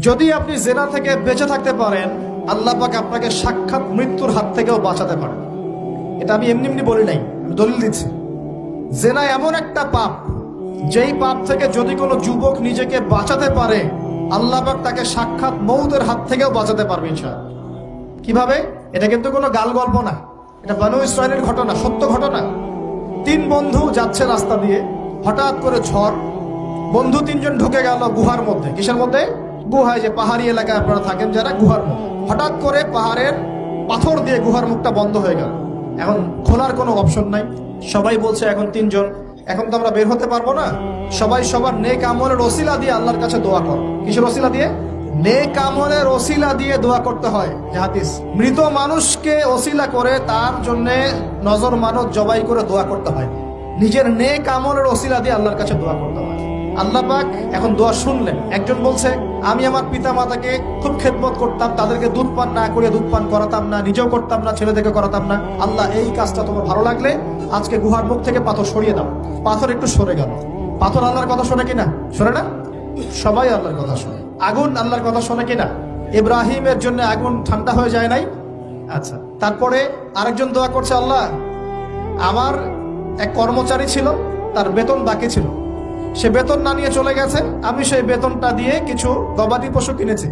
যদি আপনি জেনা থেকে বেঁচে থাকতে পারেন, আল্লাহ পাক আপনাকে সাক্ষাৎ মৃত্যুর হাত থেকেও বাঁচাতে পারেন। এটা আমি এমনি এমনি বলি নাই, আমি দলিল দিচ্ছি। জেনা এমন একটা পাপ, যেই পাপ থেকে যদি কোনো যুবক নিজেকে বাঁচাতে পারে, আল্লাহ পাক তাকে সাক্ষাৎ মৌতের হাত থেকেও বাঁচাতে পারবে ইনশাআল্লাহ। কিভাবে? এটা কিন্তু কোনো গাল গল্প না, এটা বনু ইসরাইলের ঘটনা, সত্য ঘটনা। 3 বন্ধু যাচ্ছে রাস্তা দিয়ে, হঠাৎ করে ঝড়, বন্ধু 3 জন ঢুকে গেল গুহার মধ্যে। কিসের মধ্যে? গুহায়, যে পাহাড়ি এলাকায় আপনারা থাকেন যারা, গুহার মধ্যে। হঠাৎ করে পাহাড়ের পাথর দিয়ে গুহার মুখটা বন্ধ হয়ে গেল। এখন খোলার কোনো অপশন নাই। সবাই বলছে এখন 3 জন, এখন তো আমরা বের হতে পারবো না, সবাই সবার নেক আমলের ওসিলা দিয়ে আল্লাহর কাছে দোয়া কর। কিসের ওসিলা দিয়ে? নেক আমলের ওসিলা দিয়ে দোয়া করতে হয়। হাদিস, মৃত মানুষকে ওসিলা করে তার জন্য নজর মানত জবাই করে দোয়া করতে হয়, নিজের নেক আমলের ওসিলা দিয়ে আল্লাহর কাছে দোয়া করতে হয়। আল্লাহ পাক এখন দোয়া শুনলেন। একজন বলছে, আমি আমার পিতা মাতাকে খুব খেদমত করতাম, তাদেরকে দুধ পান না করে দুধ পান করাতাম না, নিজেও করতাম না, ছেলেদেরকে করাতাম না। আল্লাহ, এই কাজটা তোমার ভালো লাগলে আজকে গুহার মুখ থেকে পাথর সরিয়ে দাও। পাথর একটু সরে গেল। পাথর আল্লাহর কথা শোনে কিনা? শোনে না? সবাই আল্লাহর কথা শোনে। আগুন আল্লাহর কথা শোনে কিনা? ইব্রাহিমের জন্য আগুন ঠান্ডা হয়ে যায় নাই? আচ্ছা, তারপরে আরেকজন দোয়া করছে, আল্লাহ, আমার এক কর্মচারী ছিল, তার বেতন বাকি ছিল, সে বেতন না নিয়ে চলে গেছে, আমি সেই বেতনটা দিয়ে কিছু গবাদি পশু কিনেছি।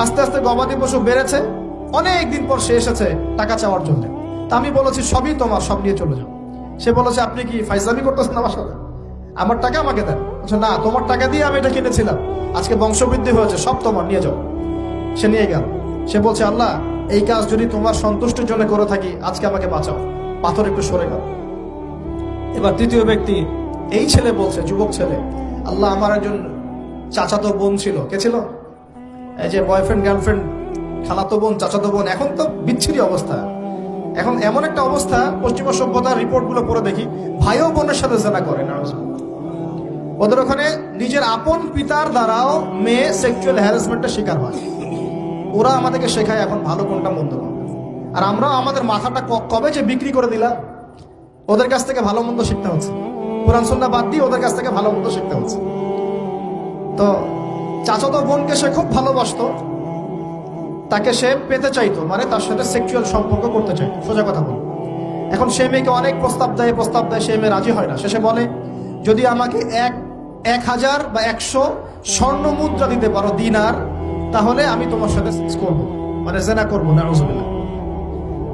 আস্তে আস্তে গবাদি পশু বেড়েছে, অনেক দিন পর সে এসেছে টাকা চাওয়ার জন্য। তা আমি বলেছি, সবই তোমার, সব নিয়ে চলে যাও। সে বলেছে, আপনি কি ফাইজলামি করতেছেন আমার সাথে? আমার টাকা আমাকে দেন। না, তোমার টাকা দিয়ে আমি এটা কিনেছিলাম, আজকে বংশবৃদ্ধি হয়েছে, সব তোমার, নিয়ে যাও। সে নিয়ে গেল। সে বলছে, আল্লাহ, এই কাজ যদি তোমার সন্তুষ্টির জন্য করে থাকি, আজকে আমাকে বাঁচাও। পাথর একটু সরে গেল। এবার তৃতীয় ব্যক্তি, এই ছেলে বলছে, যুবক ছেলে, আল্লাহ, আমার একজন চাচাতো বোন ছিল। কে ছিল? এই যে বয়ফ্রেন্ড গার্লফ্রেন্ড, খালাতো বোন, চাচাতো বোন। এখন তো বিচ্ছিরি অবস্থা। এখন এমন একটা অবস্থা, পশ্চিমা সভ্যতার রিপোর্টগুলো পড়ে দেখি, ভাইও বোনের সাথে জেনা করে না। ওদের ওখানে নিজের আপন পিতার দ্বারাও মেয়ে সেক্সুয়াল হ্যারাসমেন্টের শিকার হয়। ওরা আমাদেরকে শেখায় এখন ভালো কোনটা মন্দ কোনটা, আর আমরা আমাদের মাথাটা কবে যে বিক্রি করে দিলাম। ওদের কাছ থেকে ভালো মন্দ শিখতে হচ্ছে, কোরআন সুন্নাহ বাদ দিয়ে ওদের কাছ থেকে ভালো মন্দ শিখতে হচ্ছে। তো চাচাতো বোনকে সে খুব ভালোবাসতো, তাকে সে পেতে চাইতো, মানে তার সাথে সেক্সুয়াল সম্পর্ক করতে চাইতো, সোজা কথা বল। এখন সে মেয়েকে অনেক প্রস্তাব দেয়, সে মেয়ে রাজি হয় না। শেষে বলে, যদি আমাকে 1000 বা 100 স্বর্ণ মুদ্রা দিতে পারো, দিনার, তাহলে আমি তোমার সাথে সেক্স করবো, মানে জেনা করবো। নাউজুবিল্লাহ।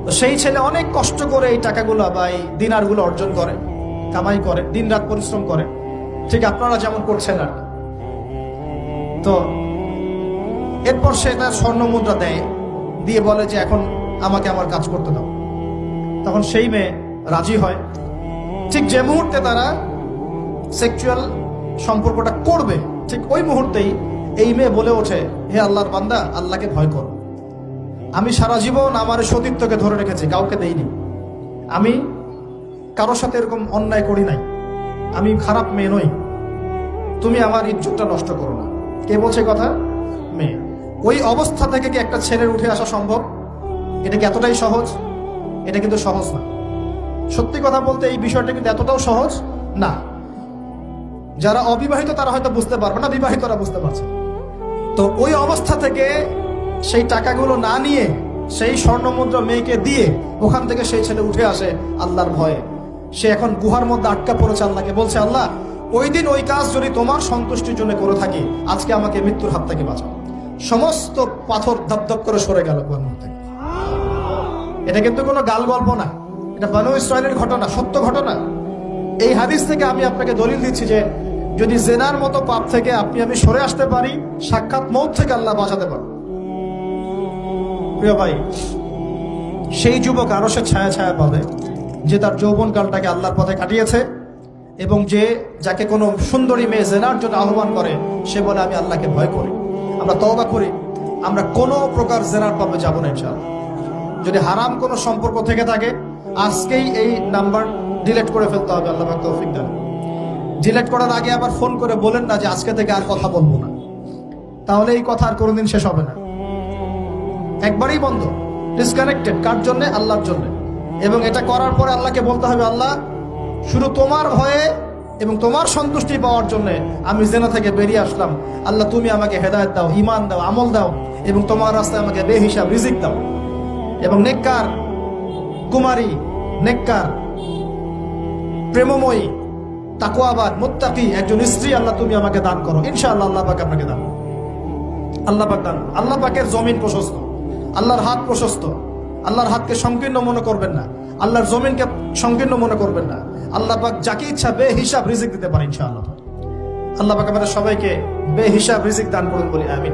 তো সেই ছেলে অনেক কষ্ট করে এই টাকাগুলো বা এই দিনারগুলো অর্জন করে, কামাই করে, দিন রাত পরিশ্রম করে, ঠিক আপনারা যেমন করছেন আর। তো এরপর সে তার স্বর্ণ মুদ্রা দেয়, দিয়ে বলে যে এখন আমাকে আমার কাজ করতে দাও। তখন সেই মেয়ে রাজি হয়। ঠিক যে মুহূর্তে তারা সেক্সুয়াল সম্পর্কটা করবে, ঠিক ওই মুহূর্তেই এই মেয়ে বলে ওঠে, হে আল্লাহর বান্দা, আল্লাহকে ভয় করো। আমি সারা জীবন আমার সতীত্বকে ধরে রেখেছি, কাউকে দেইনি। আমি কারোর সাথে এরকম অন্যায় করি নাই, আমি খারাপ মেয়ে নই, তুমি আমার ইজ্জতটা নষ্ট করো না। কে বলছে কথা? মেয়ে। ওই অবস্থা থেকে কি একটা ছেলের উঠে আসা সম্ভব? এটা কি এতটাই সহজ? এটা কিন্তু সহজ না। সত্যি কথা বলতে এই বিষয়টা কিন্তু এতটাও সহজ না। যারা অবিবাহিত তারা হয়তো বুঝতে পারবে না, বিবাহিতরা বুঝতে পারছে। তো ওই অবস্থা থেকে সেই টাকাগুলো না নিয়ে সেই স্বর্ণমুদ্রা মেয়েকে দিয়ে ওখান থেকে সেই ছেলে উঠে আসে আল্লাহর ভয়ে। সে এখন গুহার মধ্যে আটকা পড়েছে, আল্লাহকে বলছে, আল্লাহ, ওই দিন ওই কাজ যদি তোমার সন্তুষ্টির জন্য করে থাকি, আজকে আমাকে মৃত্যুর হাত থেকে বাঁচাও। সমস্ত পাথর ধপধপ করে সরে গেল গুহার মধ্যে। এটা কিন্তু কোনো গাল গল্প না, এটা বনু ইসরাইলের ঘটনা, সত্য ঘটনা। এই হাদিস থেকে আমি আপনাকে দলিল দিচ্ছি যে যদি জেনার মতো পাপ থেকে আমি সরে আসতে পারি, সাক্ষাৎ মৌত থেকে আল্লাহ বাঁচাতে পারে। প্রিয় ভাই, সেই যুবক আরো সে ছায়া ছায়া পাবে যে তার যৌবনকালটাকে আল্লাহর পথে কাটিয়েছে, এবং যাকে কোনো সুন্দরী মেয়ে জেনার জন্য আহ্বান করে, সে বলে আমি আল্লাহকে ভয় করি। আমরা তওবা করি, আমরা কোনো প্রকার জেনার পাবে যাবো না ইনশাআল্লাহ। যদি হারাম কোনো সম্পর্ক থেকে থাকে, আজকেই এই নাম্বার ডিলিট করে ফেলতে হবে। আল্লাহ পাক তৌফিক দেন। ডিলিট করার আগে আবার ফোন করে বলেন না যে আজকে থেকে আর কথা বলবো না, তাহলে এই কথা আর কোনোদিন শেষ হবে না। একবারই বন্ধ, ডিসকানেক্টেড। কার জন্য? আল্লাহর জন্য। এবং এটা করার পরে আল্লাহকে বলতে হবে, আল্লাহ, শুধু তোমার ভয়ে এবং তোমার সন্তুষ্টি পাওয়ার জন্য আমি জেনা থেকে বেরিয়ে আসলাম। আল্লাহ তুমি আমাকে হেদায়েত দাও, ঈমান দাও, আমল দাও এবং তোমার রাস্তায় আমাকে বেহিসাব রিজিক দাও। এবং নেককার কুমারী, নেককার প্রেমময়ী, তাকওয়াবাদ, মুত্তাকি একজন স্ত্রী আল্লাহ তুমি আমাকে দান করো। ইনশাআল্লাহ আল্লাহ পাক আপনাকে দান, আল্লাহ পাক দান। আল্লাহ পাকের জমিন প্রশস্ত, আল্লাহর হাত প্রশস্ত। আল্লাহর হাতকে সংকীর্ণ মনে করবেন না, আল্লাহর জমিনকে সংকীর্ণ মনে করবেন না। আল্লাহ পাক যাকে ইচ্ছা বেহিসাব রিজিক দিতে পারে ইনশাআল্লাহ। আল্লাহ পাক আমাদের সবাইকে বেহিসাব রিজিক দান করুন বলি আমিন।